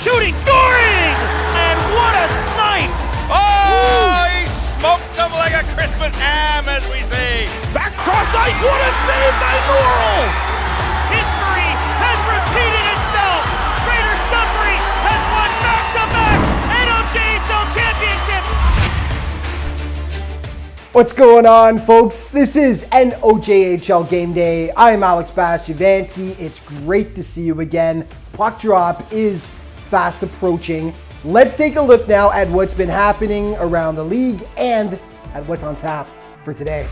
shooting, scoring! And what a snipe! Oh, he smoked them like a Christmas ham, as we say. Back cross ice, what a save by Laurel! History has repeated itself! Greater Sudbury has won back-to-back NOJHL championships! What's going on, folks? This is NOJHL Game Day. I'm Alex Bastyovanszky. It's great to see you again. Puck drop is fast approaching. Let's take a look now at what's been happening around the league and at what's on tap for today.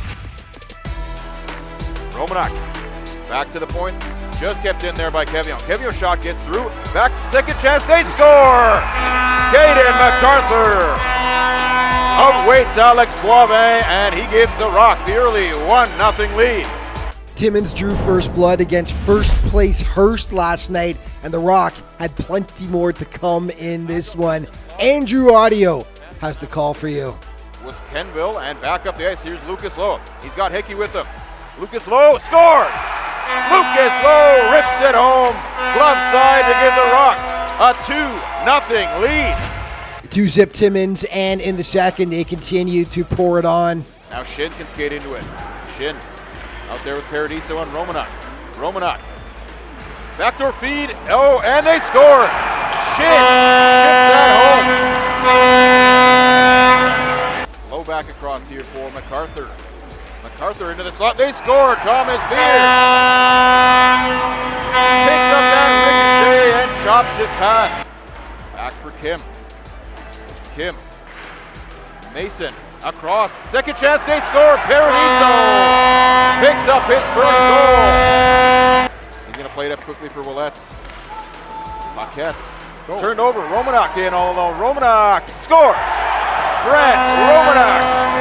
Romanek back to the point. Just kept in there by Kevion. Kevion's shot gets through. Back, second chance, they score! Caden MacArthur outweights Alex Bastyovanszky, and he gives the Rock the early 1-0 lead. Timmins drew first blood against first place Hearst last night, and the Rock had plenty more to come in this one. Andrew Audio has the call for you. Was Kenville, and back up the ice. Here's Lucas Lowe. He's got Hickey with him. Lucas Lowe scores! Lucas Lowe rips it home. Glove side to give the Rock a 2-0 lead. 2-zip Timmins, and in the second, they continue to pour it on. Now Shin can skate into it. Shin out there with Paradiso and Romanek. Romanek. Backdoor feed. Oh, and they score. Shin gets that home. Low back across here for MacArthur. MacArthur into the slot. They score. Thomas Beer picks up that ricochet and chops it past. Back for Kim. Kim. Mason across. Second chance. They score. Paradiso picks up his first goal. He's going to play it up quickly for Willets. Paquette. Turned over. Romanek in all alone. Romanek scores. Brent Romanek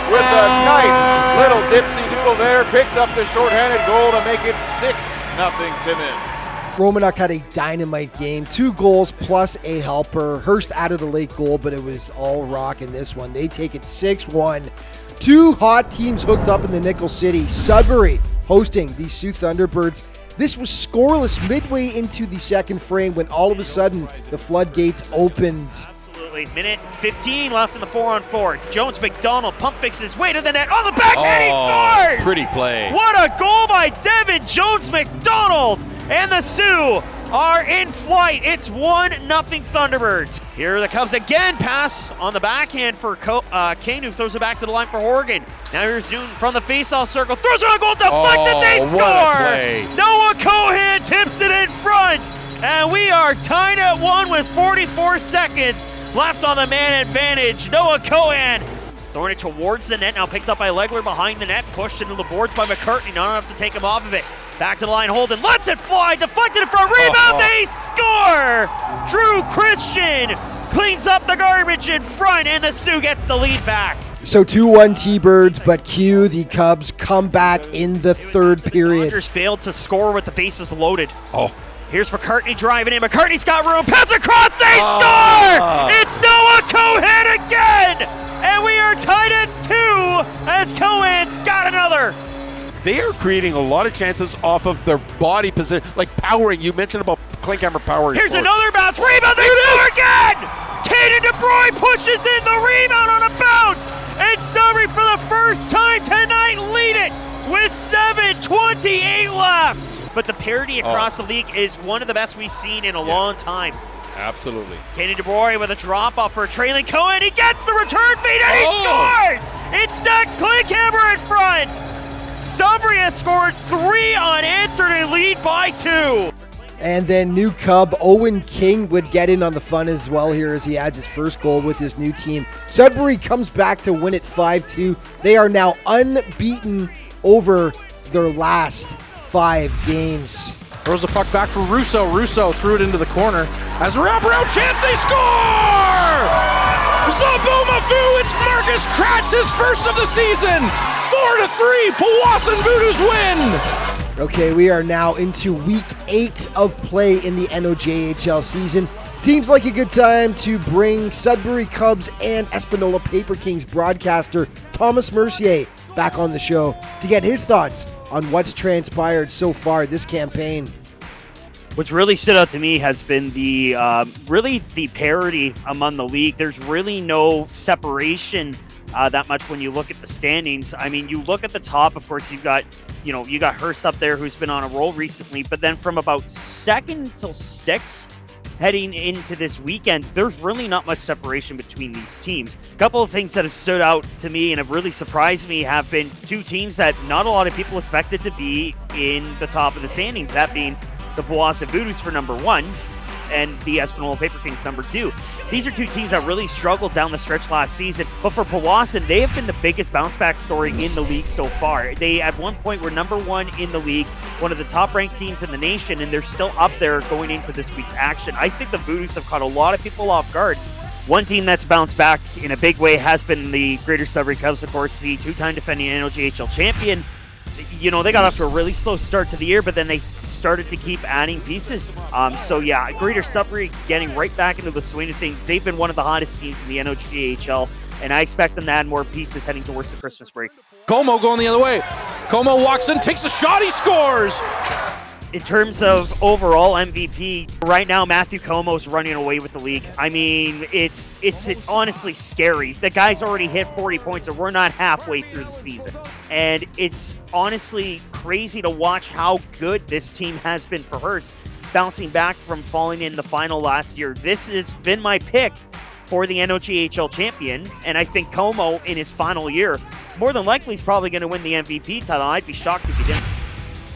with a nice little dipsy doodle there. Picks up the shorthanded goal to make it 6-0 Timmins. Romanek had a dynamite game. 2 goals plus a helper. Hearst added a late goal, but it was all Rock in this one. They take it 6-1. 2 hot teams hooked up in the Nickel City. Sudbury hosting the Sioux Thunderbirds. This was scoreless midway into the second frame when all of a sudden the floodgates opened. Absolutely. Minute 15 left in the 4-on-4. Jones McDonald pump fixes his way to the net. On the backhand, he scores! Pretty play. What a goal by Devin Jones McDonald! And the Sioux are in flight. It's 1-0 Thunderbirds. Here are the Cubs again. Pass on the backhand for Kane, who throws it back to the line for Horgan. Now here's Newton from the faceoff circle. Throws it on goal, deflected, they score! What a play. Noah Cohan tips it in front. And we are tied at 1 with 44 seconds left on the man advantage. Noah Cohan throwing it towards the net, now picked up by Legler behind the net, pushed into the boards by McCartney, not enough to take him off of it. Back to the line, Holden lets it fly, deflected it for a rebound, they score! Drew Christian cleans up the garbage in front, and the Sioux gets the lead back. So 2-1 T-Birds, but Q, the Cubs, come back in the third period. Dodgers failed to score with the bases loaded. Oh. Here's McCartney driving in. McCartney's got room. Pass across. They score! It's Noah Cohan again! And we are tied at 2 as Cohan's got another. They are creating a lot of chances off of their body position, like powering. You mentioned about Klinkhammer powering. Here's another bounce. Rebound. They score again! Caden DeBroy pushes in the rebound on a bounce. And Sudbury for the first time tonight lead it with 7:28 left. But the parity across the league is one of the best we've seen in a long time. Absolutely. Caden DeBroy with a drop off for a trailing Cohen. He gets the return feed and he scores! It's Dax Klinkhammer in front. Sudbury has scored 3 unanswered and lead by 2. And then new Cub Owen King would get in on the fun as well here as he adds his first goal with his new team. Sudbury comes back to win it 5-2. They are now unbeaten over their last 5 games. Throws the puck back for Russo. Russo threw it into the corner. As a wraparound chance, they score! Zabomafu, it's Marcus Kratz, his first of the season! 4-3, Powassan Voodoo's win! Okay, we are now into week 8 of play in the NOJHL season. Seems like a good time to bring Sudbury Cubs and Espanola Paper Kings broadcaster Thomas Mercier back on the show to get his thoughts on what's transpired so far this campaign. What's really stood out to me has been the really the parity among the league. There's really no separation that much when you look at the standings. I mean, you look at the top, of course, you got Hearst up there who's been on a roll recently, but then from about second till sixth heading into this weekend, there's really not much separation between these teams. A couple of things that have stood out to me and have really surprised me have been two teams that not a lot of people expected to be in the top of the standings, that being the Powassan Voodoos for number 1 and the Espanola Paper Kings number 2. These are two teams that really struggled down the stretch last season, but for Powassan, they have been the biggest bounce back story in the league so far. They at one point were number 1 in the league, one of the top ranked teams in the nation, and they're still up there going into this week's action. I think the Voodoos have caught a lot of people off guard. One team that's bounced back in a big way has been the Greater Sudbury Cubs, of course, the two-time defending NOJHL champion. They got off to a really slow start to the year, but then they started to keep adding pieces. So yeah, Greater Sudbury getting right back into the swing of things. They've been one of the hottest teams in the NOJHL, and I expect them to add more pieces heading towards the Christmas break. Como going the other way. Como walks in, takes the shot, he scores! In terms of overall MVP, right now Matthew Como's running away with the league. I mean, it's honestly scary. The guy's already hit 40 points and we're not halfway through the season. And it's honestly crazy to watch how good this team has been for Hearst, bouncing back from falling in the final last year. This has been my pick for the NOJHL champion, and I think Como in his final year, more than likely, is probably going to win the MVP title. I'd be shocked if he didn't.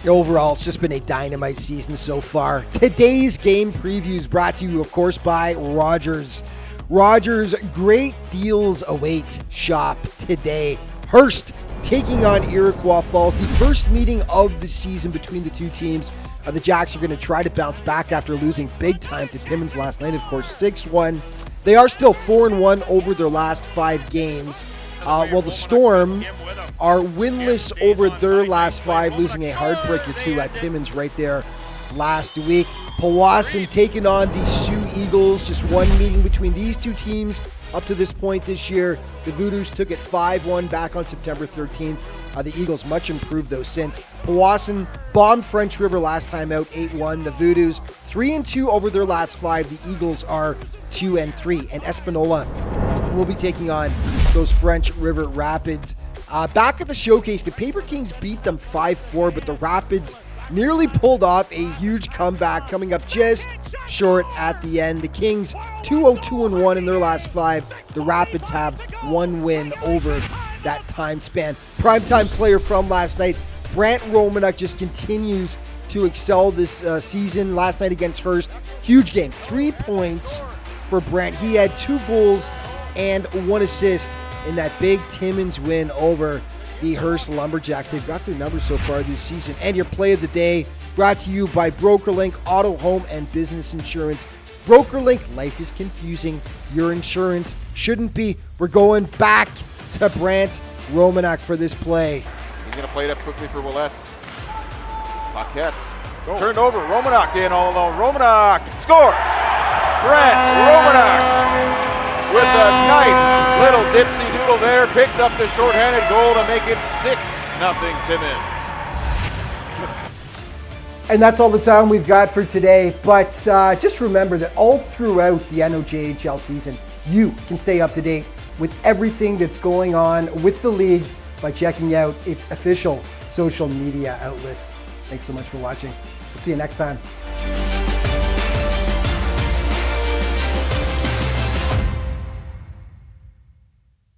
Overall, it's just been a dynamite season so far. Today's game previews brought to you, of course, by Rogers. Rogers, great deals await. Shop today. Hearst taking on Iroquois Falls. The first meeting of the season between the two teams. The Jacks are going to try to bounce back after losing big time to Timmins last night, of course, 6-1. They are still 4-1 over their last 5 games. While the Storm are winless over their last 5, losing a heartbreaker 2 at Timmins right there last week. Powassan taking on the Sioux Eagles. Just one meeting between these two teams up to this point this year. The Voodoos took it 5-1 back on September 13th. The Eagles much improved though since. Powassan bombed French River last time out 8-1. The Voodoos 3-2 over their last 5. The Eagles are 2-3. And Espanola will be taking on those French River Rapids. Back at the showcase, the Paper Kings beat them 5-4, but the Rapids nearly pulled off a huge comeback, coming up just short at the end. The Kings 2-0-2-1 in their last 5. The Rapids have 1 win over that time span. Primetime player from last night, Brant Romanuk, just continues to excel this season. Last night against Hearst, huge game, 3 points for Brant. He had 2 goals and 1 assist in that big Timmins win over the Hearst Lumberjacks. They've got their numbers so far this season. And your play of the day brought to you by BrokerLink Auto, Home, and Business Insurance. BrokerLink, life is confusing. Your insurance shouldn't be. We're going back to Brant Romanuk for this play. He's going to play it up quickly for Willette. Paquette turned over. Romanuk in all alone. Romanuk scores. Brant Romanuk with a nice little dipsy doodle there, picks up the shorthanded goal to make it 6-0 Timmins. And that's all the time we've got for today. But just remember that all throughout the NOJHL season, you can stay up to date with everything that's going on with the league by checking out its official social media outlets. Thanks so much for watching. See you next time.